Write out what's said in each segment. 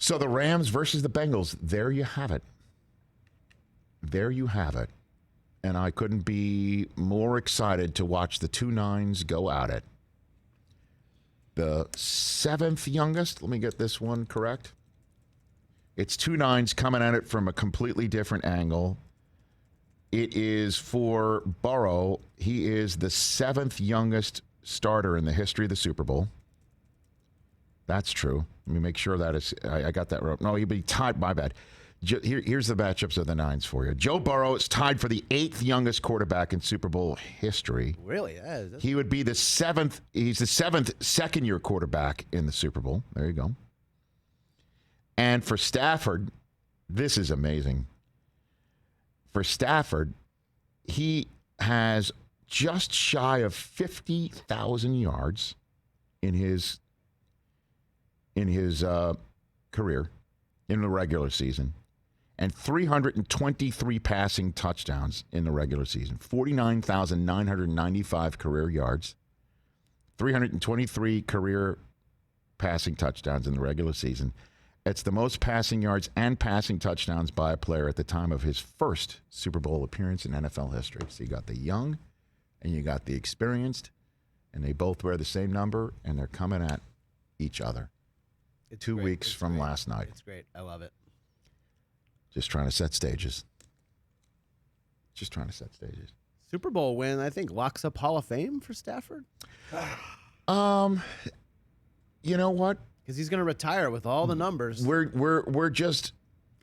So the Rams versus the Bengals. There you have it. There you have it. And I couldn't be more excited to watch the two nines go at it. The seventh youngest, let me get this one correct. It's two nines coming at it from a completely different angle. It is for Burrow. He is the seventh youngest starter in the history of the Super Bowl. That's true. Let me make sure that is. I got that right. No, he'd be tied. My bad. Here's the matchups of the nines for you. Joe Burrow is tied for the eighth youngest quarterback in Super Bowl history. Really? That's... He would be the seventh. He's the seventh second-year quarterback in the Super Bowl. There you go. And for Stafford, this is amazing. For Stafford, he has just shy of 50,000 yards in his career in the regular season, and 323 passing touchdowns in the regular season. 49,995 career yards, 323 career passing touchdowns in the regular season. It's the most passing yards and passing touchdowns by a player at the time of his first Super Bowl appearance in NFL history. So you got the young and you got the experienced, and they both wear the same number, and they're coming at each other. It's 2 great. weeks It's from great. last night. It's great. I love it. Just trying to set stages. Just trying to set stages. Super Bowl win, I think, locks up Hall of Fame for Stafford. You know what? Because he's going to retire with all the numbers. We're just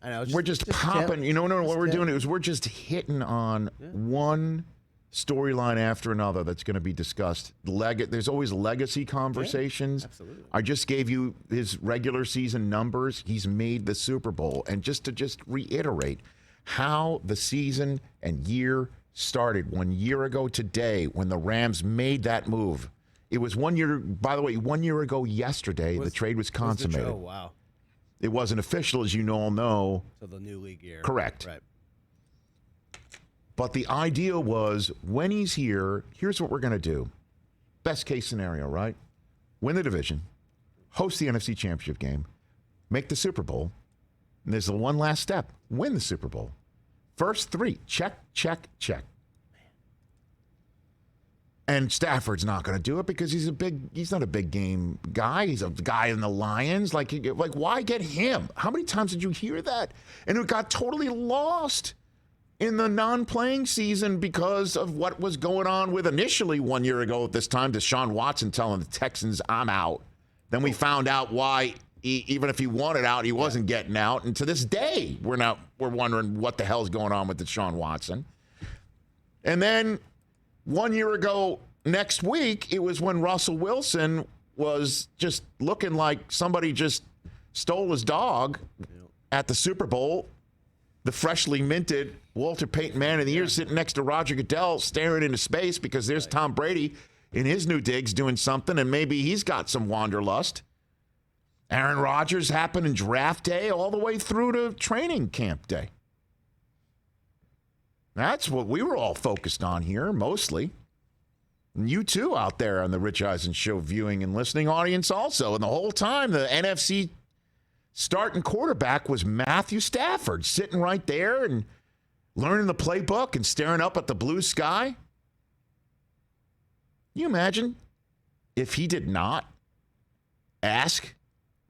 I know. we're just popping. You know what we're doing is we're just hitting on Yeah. one storyline after another that's going to be discussed. There's always legacy conversations. Yeah, absolutely. I just gave you his regular season numbers. He's made the Super Bowl. And just to reiterate how the season and year started 1 year ago today when the Rams made that move. It was 1 year, by the way, 1 year ago yesterday, the trade was consummated. Oh, wow. It wasn't official, as you all know. So the new league year. Correct. Right. But the idea was, when he's here, here's what we're going to do. Best case scenario, right? Win the division, host the NFC Championship game, make the Super Bowl, and there's the one last step. Win the Super Bowl. First three, check, check, check. And Stafford's not going to do it because he's not a big game guy. He's a guy in the Lions. Like why get him? How many times did you hear that? And it got totally lost in the non-playing season because of what was going on with initially 1 year ago at this time, Deshaun Watson telling the Texans, I'm out. Then we found out why, even if he wanted out, he wasn't getting out. And to this day, we're wondering what the hell's going on with Deshaun Watson. And then 1 year ago next week, it was when Russell Wilson was just looking like somebody just stole his dog at the Super Bowl. The freshly minted Walter Payton Man of the Year sitting next to Roger Goodell staring into space because there's Tom Brady in his new digs doing something, and maybe he's got some wanderlust. Aaron Rodgers happened in draft day all the way through to training camp day. That's what we were all focused on here, mostly. And you too out there on the Rich Eisen Show viewing and listening audience also. And the whole time, the NFC starting quarterback was Matthew Stafford, sitting right there and learning the playbook and staring up at the blue sky. Can you imagine if he did not ask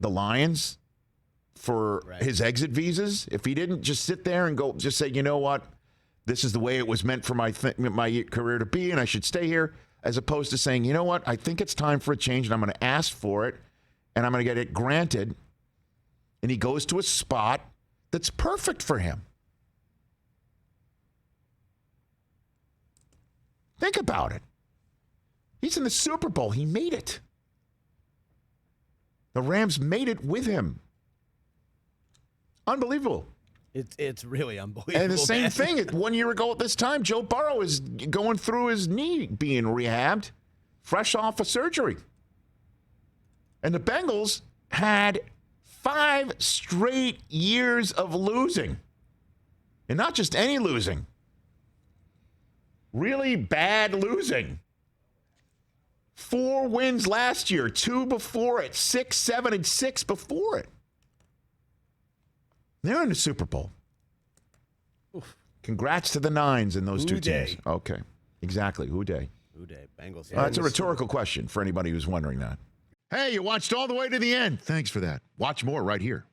the Lions for his exit visas? If he didn't just sit there and go, just say, you know what? This is the way it was meant for my career to be, and I should stay here, as opposed to saying, you know what, I think it's time for a change, and I'm going to ask for it, and I'm going to get it granted. And he goes to a spot that's perfect for him. Think about it. He's in the Super Bowl. He made it. The Rams made it with him. Unbelievable. It's really unbelievable. And the same man. thing, 1 year ago at this time, Joe Burrow is going through his knee being rehabbed, fresh off of surgery. And the Bengals had 5 straight years of losing. And not just any losing. Really bad losing. 4 wins last year, 2 before it, 6, 7, and 6 before it. They're in the Super Bowl. Oof. Congrats to the Nines and those two teams. Okay, exactly. Who day? Who day? Bengals. That's a rhetorical question for anybody who's wondering that. Hey, you watched all the way to the end. Thanks for that. Watch more right here.